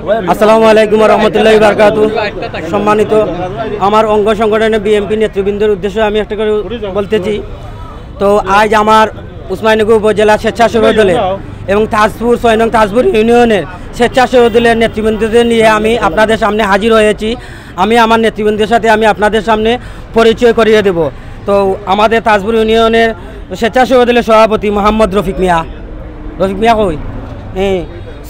আসসালামু আলাইকুম রহমতুল্লাহি বারাকাতু। সম্মানিত আমার অঙ্গ সংগঠনের বিএনপি নেতৃবৃন্দের উদ্দেশ্যে আমি একটা করে বলতেছি। তো আজ আমার উসমানীনগর উপজেলা স্বেচ্ছাসেবক দলের এবং তাজপুর 6 নং তাজপুর ইউনিয়নের স্বেচ্ছাসেবক দলের নেতৃবৃন্দদের নিয়ে আমি আপনাদের সামনে হাজির হয়েছি। আমি আমার নেতৃবৃন্দের সাথে আমি আপনাদের সামনে পরিচয় করিয়ে দেব। তো আমাদের তাজপুর ইউনিয়নের স্বেচ্ছাসেবক দলের সভাপতি মোহাম্মদ রফিক মিয়া কই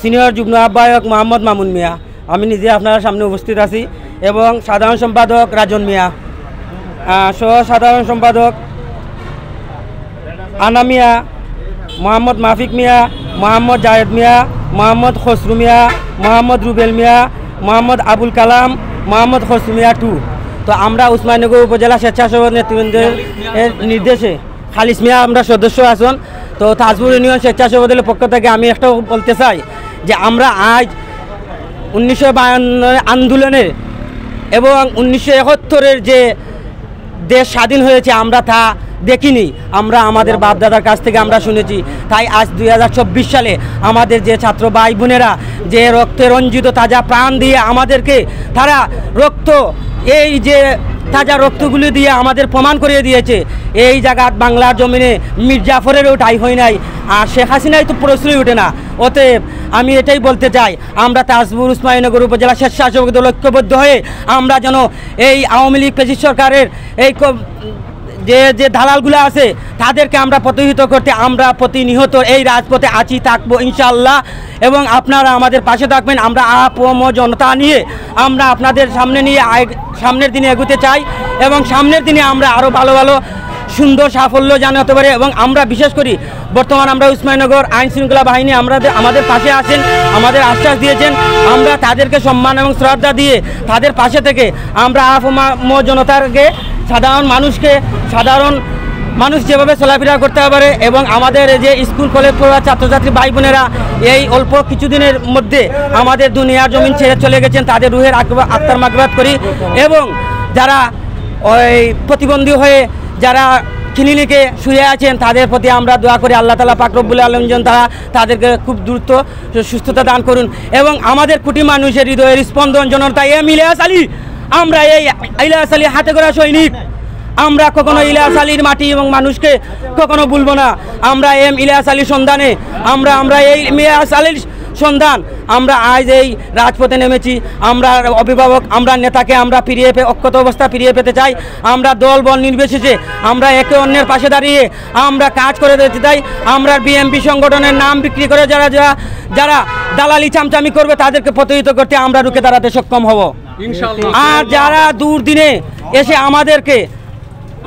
সিনিয়র যুগ্ম আহ্বায়ক মোহাম্মদ মামুন মিয়া, আমি নিজে আপনার সামনে উপস্থিত আছি, এবং সাধারণ সম্পাদক রাজন মিয়া, সহ সাধারণ সম্পাদক আনা মিয়া, মোহাম্মদ মাফিক মিয়া, মোহাম্মদ জায়েদ মিয়া, মোহাম্মদ খসরু মিয়া, মোহাম্মদ রুবেল মিয়া, মোহাম্মদ আবুল কালাম, মোহাম্মদ খসরু মিয়া 2। তো আমরা উসমানীনগর উপজেলা স্বেচ্ছাসেবক নেতৃবৃন্দের নির্দেশে খালিস মিয়া আমরা সদস্য আছেন। তো তাজপুর ইউনিয়ন স্বেচ্ছাসেবক দলের পক্ষ থেকে আমি একটা বলতে চাই যে আমরা আজ 1952 আন্দোলনের এবং 1971 যে দেশ স্বাধীন হয়েছে আমরা তা দেখিনি, আমরা আমাদের বাপদাদার কাছ থেকে আমরা শুনেছি। তাই আজ 2024 সালে আমাদের যে ছাত্র ভাই বোনেরা যে রক্তে রঞ্জিত তাজা প্রাণ দিয়ে আমাদেরকে তারা এই যে তাজা রক্তগুলি দিয়ে আমাদের প্রমাণ করিয়ে দিয়েছে, এই জায়গাত বাংলার জমিনে মীর জাফরেরও ঠাঁই হয় নাই, আর শেখ হাসিনাই তো প্রশ্নই ওঠে না। অতএব আমি এটাই বলতে চাই, আমরা তাজপুর উসমানীনগর উপজেলা স্বেচ্ছাসেবক দল ঐক্যবদ্ধ হয়ে আমরা যেন এই আওয়ামী লীগ ফ্যাসিস্ট সরকারের এই যে দালালগুলো আছে তাদেরকে আমরা প্রতিহত করতে আমরা প্রতিনিয়ত এই রাজপথে আছি, থাকবো ইনশাআল্লাহ। এবং আপনারা আমাদের পাশে থাকবেন। আমরা আপম জনতা নিয়ে আমরা আপনাদের সামনের দিনে এগোতে চাই, এবং সামনের দিনে আমরা আরও ভালো ভালো সুন্দর সাফল্য জানাতে পারি। এবং আমরা বিশেষ করি বর্তমান আমরা উসমানীনগর আইন শৃঙ্খলা বাহিনী আমাদের পাশে আছেন, আমাদের আশ্বাস দিয়েছেন, আমরা তাদেরকে সম্মান এবং শ্রদ্ধা দিয়ে তাদের পাশে থেকে আমরা আপম জনতাকে সাধারণ মানুষ যেভাবে চলাফেরা করতে পারে, এবং আমাদের যে স্কুল কলেজ পড়া ছাত্রছাত্রী ভাই বোনেরা এই অল্প কিছুদিনের মধ্যে আমাদের দুনিয়ার জমিন ছেড়ে চলে গেছেন, তাদের রুহের আত্মার মাগফিরাত করি। এবং যারা ওই প্রতিবন্ধী হয়ে যারা ক্লিনিকে শুয়ে আছেন তাদের প্রতি আমরা দোয়া করি, আল্লাহ তাআলা পাক রব্বুল আলামিন তাদেরকে খুব দ্রুত সুস্থতা দান করুন। এবং আমাদের কোটি মানুষের হৃদয়ের স্পন্দন জনতা ইলিয়াস আলী, আমরা এই ইলিয়াস আলী হাতে গড়া সৈনিক, আমরা কখনো ইলিয়াস আলীর মাটি এবং মানুষকে কখনো ভুলবো না। আমরা ইলিয়াস আলীর সন্ধানে আমরা এই ইলিয়াস আলীর সন্ধান আমরা আজ এই রাজপথে নেমেছি। আমরা অভিভাবক, আমরা নেতাকে আমরা অক্ষত অবস্থা ফিরিয়ে পেতে চাই। আমরা দল বল নির্বিশেষে আমরা একে অন্যের পাশে দাঁড়িয়ে আমরা কাজ করে দিতে চাই। আমরা বিএনপি সংগঠনের নাম বিক্রি করে যারা দালালি চামচামি করবে তাদেরকে প্রতিহত করতে আমরা রুখে দাঁড়াতে সক্ষম হব ইনশাআল্লাহ। আর যারা দুর্দিনে এসে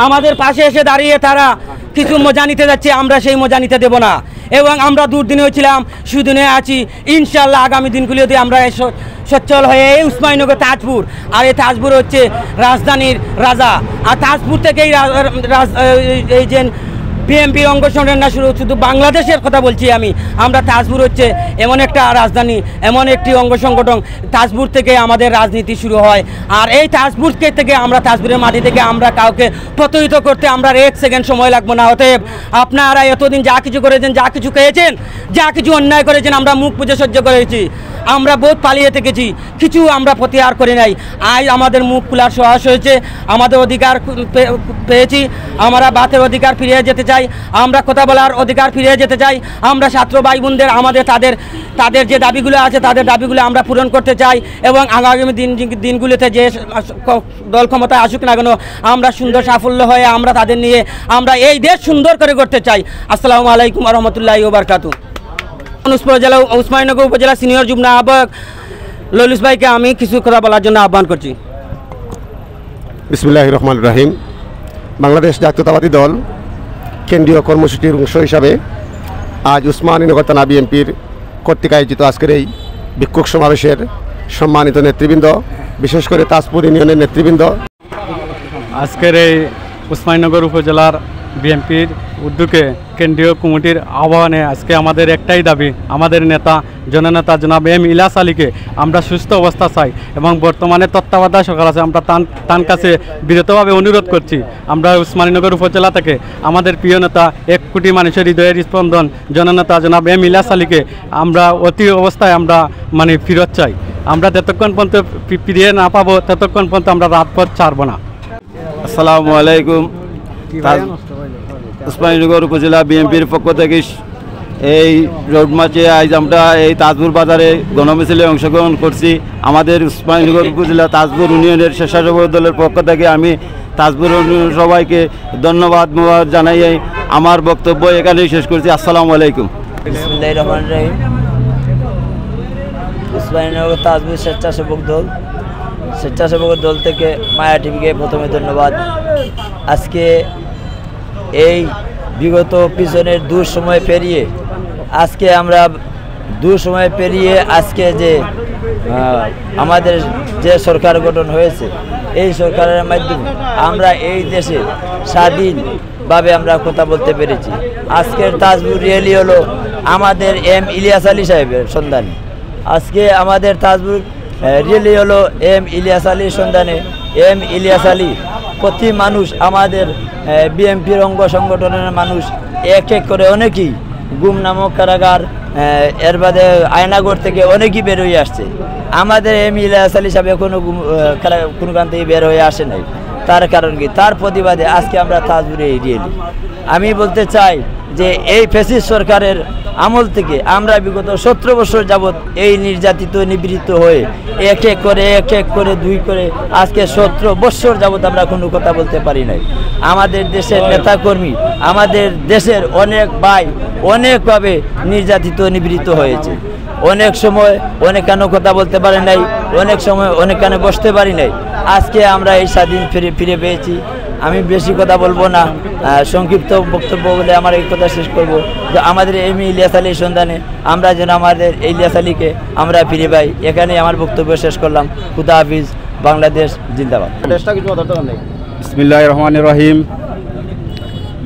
আমাদের পাশে এসে দাঁড়িয়ে তারা কিছু মজা নিতে যাচ্ছে, আমরা সেই মজা নিতে দেব না। এবং আমরা দুর্দিনেও ছিলাম, সুদিনে আছি ইনশাআল্লাহ। আগামী দিনগুলিতে আমরা সচ্ছল হয়ে এই উসমানীনগর তাজপুর, আর এই তাজপুর হচ্ছে রাজধানীর রাজা, আর তাজপুর থেকেই এই যে বিএনপির অঙ্গ সংগঠন না শুধু বাংলাদেশের কথা বলছি আমরা তাজপুর হচ্ছে এমন একটা রাজধানী, এমন একটি অঙ্গ সংগঠন, তাজপুর থেকে আমাদের রাজনীতি শুরু হয়। আর এই তাজপুর থেকে আমরা তাজপুরের মাটি থেকে আমরা কাউকে প্রতিহত করতে আমরা 1 সেকেন্ড সময় লাগবো না। অতএব আপনারা এতদিন যা কিছু করেছেন, যা কিছু খেয়েছেন, যা কিছু অন্যায় করেছেন আমরা মুখ বুজে সহ্য করেছি, আমরা বহুত পালিয়ে থেকেছি, কিছু আমরা প্রতিহার করে নাই। আজ আমাদের মুখ খোলার সাহস হয়েছে, আমাদের অধিকার পেয়েছি, আমরা বাতের অধিকার ফিরিয়ে যেতে চাই, আমরা কথা বলার অধিকার ফিরিয়ে যেতে চাই। আমরা ছাত্র ভাই বোনদের তাদের যে দাবিগুলো আছে তাদের দাবিগুলো আমরা পূরণ করতে চাই। এবং আগামী দিনগুলিতে যে দল ক্ষমতায় আসুক না কেন আমরা সুন্দর সাফল্য হয়ে আমরা তাদের নিয়ে আমরা এই দেশ সুন্দর করে করতে চাই। আসসালামু আলাইকুম ওয়া রাহমাতুল্লাহি ওয়া বারাকাতুহু। উসমানীনগর উপজেলা সিনিয়র যুগ্ম আহ্বায়ক ললিস ভাইকে আমি কিছু কথা বলার জন্য আহ্বান করছি। বিসমিল্লাহির রহমানির রহিম। বাংলাদেশ জাতীয়তাবাদী দল কেন্দ্রীয় কর্মসূচির অংশ হিসাবে আজ উসমানীনগর থানা বিএনপির কর্তৃক আয়োজিত আজকের এই বিক্ষোভ সমাবেশের সম্মানিত নেতৃবৃন্দ, বিশেষ করে তাজপুর ইউনিয়নের নেতৃবৃন্দ, আজকের এই উসমানীনগর উপজেলার বিএনপির উদ্যোগে কেন্দ্রীয় কমিটির আহ্বানে আজকে আমাদের একটাই দাবি, আমাদের জননেতা জনাব ইলিয়াস আলীকে আমরা সুস্থ অবস্থা চাই, এবং বর্তমানে তত্ত্বাবধায়ক সরকার আছে, আমরা তার কাছে বিরতভাবে অনুরোধ করছি। আমরা উসমানীনগর উপজেলা থেকে আমাদের প্রিয় নেতা 1 কোটি মানুষের হৃদয়ের স্পন্দন জননেতা জনাব ইলিয়াস আলীকে আমরা অতি অবস্থায় আমরা ফেরত চাই। আমরা যতক্ষণ পর্যন্ত ফিরিয়ে না পাবো ততক্ষণ পর্যন্ত আমরা রাজপথ ছাড়বো না। আসসালামু আলাইকুম। উসমানীনগর উপজেলা বিএনপির পক্ষ থেকে এই রোড মার্চে আজ আমরা এই তাজপুর বাজারে গণমিছিলে অংশগ্রহণ করছি। আমাদের উসমানীনগর উপজেলা তাজপুর ইউনিয়নের স্বেচ্ছাসেবক দলের পক্ষ থেকে আমি তাজপুর সবাইকে ধন্যবাদ জানাই আমার বক্তব্য এখানেই শেষ করছি। আসসালামু আলাইকুম। বিসমিল্লাহির রহমানির রহিম। উসমানীনগর তাজপুর স্বেচ্ছাসেবক দল থেকে মায়া টিভিকে প্রথমে ধন্যবাদ। আজকে এই বিগত পিছনের দুঃসময় পেরিয়ে আজকে আমরা আজকে যে আমাদের যে সরকার গঠন হয়েছে, এই সরকারের মাধ্যমে আমরা এই দেশে স্বাধীনভাবে আমরা কথা বলতে পেরেছি। আজকের তাজপুর র্যালি হলো আমাদের ইলিয়াস আলী সাহেবের সন্ধানে। আজকে আমাদের তাজপুর র্যালি হলো ইলিয়াস আলীর সন্ধানে। ইলিয়াস আলী প্রতি মানুষ, আমাদের বিএনপির অঙ্গ সংগঠনের মানুষ এক এক করে অনেকেই গুম নামক কারাগার, এর বাদে আয়নাগর থেকে অনেকেই বের হয়ে আসছে। আমাদের ইলিয়াস আলী সাহেব এখনও কোনোখান থেকে বের হয়ে আসে নাই। তার কারণ কি? তার প্রতিবাদে আজকে আমরা তাজপুরে এই র্যালি। আমি বলতে চাই যে এই ফ্যাসিস্ট সরকারের আমল থেকে আমরা বিগত 17 বছর যাবৎ এই নির্যাতিত নিপীড়িত হয়ে এক এক করে দুই করে আজকে 17 বছর যাবৎ আমরা কোনো কথা বলতে পারি নাই। আমাদের দেশের নেতাকর্মী, আমাদের দেশের অনেক ভাই অনেকভাবে নির্যাতিত নিপীড়িত হয়েছে। অনেক সময় অনেকানো কথা বলতে পারি নাই, অনেক সময় অনেকানে বসতে পারি নাই। আজকে আমরা এই স্বাধীন ফিরে পেয়েছি। আমি বেশি কথা বলবো না, সংক্ষিপ্ত বক্তব্য বলে আমার এই কথা শেষ করব যে আমাদের ইলিয়াস আলীর সন্ধানে আমরা যেন আমাদের ইলিয়াস আলীকে আমরা ফিরে পাই। এখানেই আমার বক্তব্য শেষ করলাম। খুদা হাফিজ। বাংলাদেশ জিন্দাবাদ। বিসমিল্লাহির রহমানির রহিম।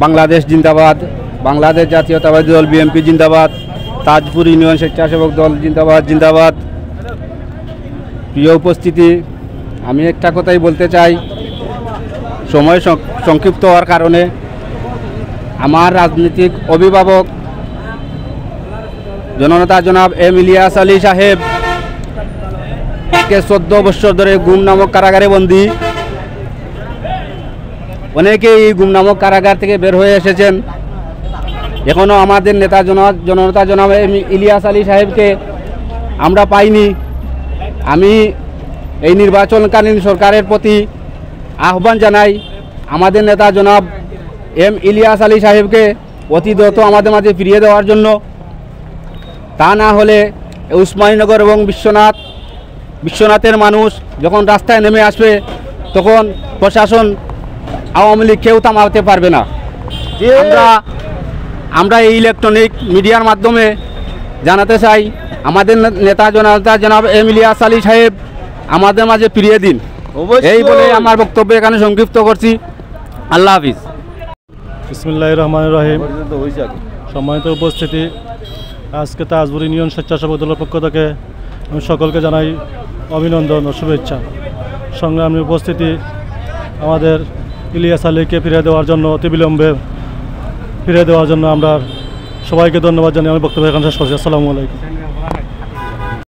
বাংলাদেশ জিন্দাবাদ। বাংলাদেশ জাতীয়তাবাদী দল বিএনপি জিন্দাবাদ। তাজপুর ইউনিয়ন স্বেচ্ছাসেবক দল জিন্দাবাদ। প্রিয় উপস্থিতি, আমি একটা কথাই বলতে চাই। সময় সংক্ষিপ্ত হওয়ার কারণে আমার রাজনৈতিক অভিভাবক জননেতা জনাব ইলিয়াস আলী সাহেব 14 বছর ধরে গুম নামক কারাগারে বন্দী। অনেকেই এই গুম নামক কারাগার থেকে বের হয়ে এসেছেন। এখনও আমাদের নেতা জননেতা জনাব ইলিয়াস আলী সাহেবকে আমরা পাইনি। আমি এই নির্বাচনকালীন সরকারের প্রতি আহ্বান জানাই আমাদের নেতা জনাব ইলিয়াস আলী সাহেবকে অতি দ্রুত আমাদের মাঝে ফিরিয়ে দেওয়ার জন্য। তা না হলে উসমানীনগর এবং বিশ্বনাথের মানুষ যখন রাস্তায় নেমে আসবে তখন প্রশাসন, আওয়ামী লীগ কেউ থামাতে পারবে না। আমরা এই ইলেকট্রনিক মিডিয়ার মাধ্যমে জানাতে চাই আমাদের নেতা জনাব ইলিয়াস আলী সাহেব আমাদের মাঝে ফিরিয়ে দিন। এই বলে আমার বক্তব্য এখানে সংক্ষিপ্ত করছি। আল্লাহ হাফিজ। বিসমিল্লাহির রহমানির রহিম। সম্মানিত উপস্থিতি, আজকে তাজপুর ইউনিয়ন স্বেচ্ছাসেবক দলের পক্ষ থেকে আমি সকলকে জানাই অভিনন্দন ও শুভেচ্ছা। সংগ্রামী উপস্থিতি, আমাদের ইলিয়াস আলীকে ফিরিয়ে দেওয়ার জন্য, অতিবিলম্বে ফিরিয়ে দেওয়ার জন্য আমরা সবাইকে ধন্যবাদ জানিয়ে আমি বক্তব্য এখানে শেষ করছি। আসসালামু আলাইকুম।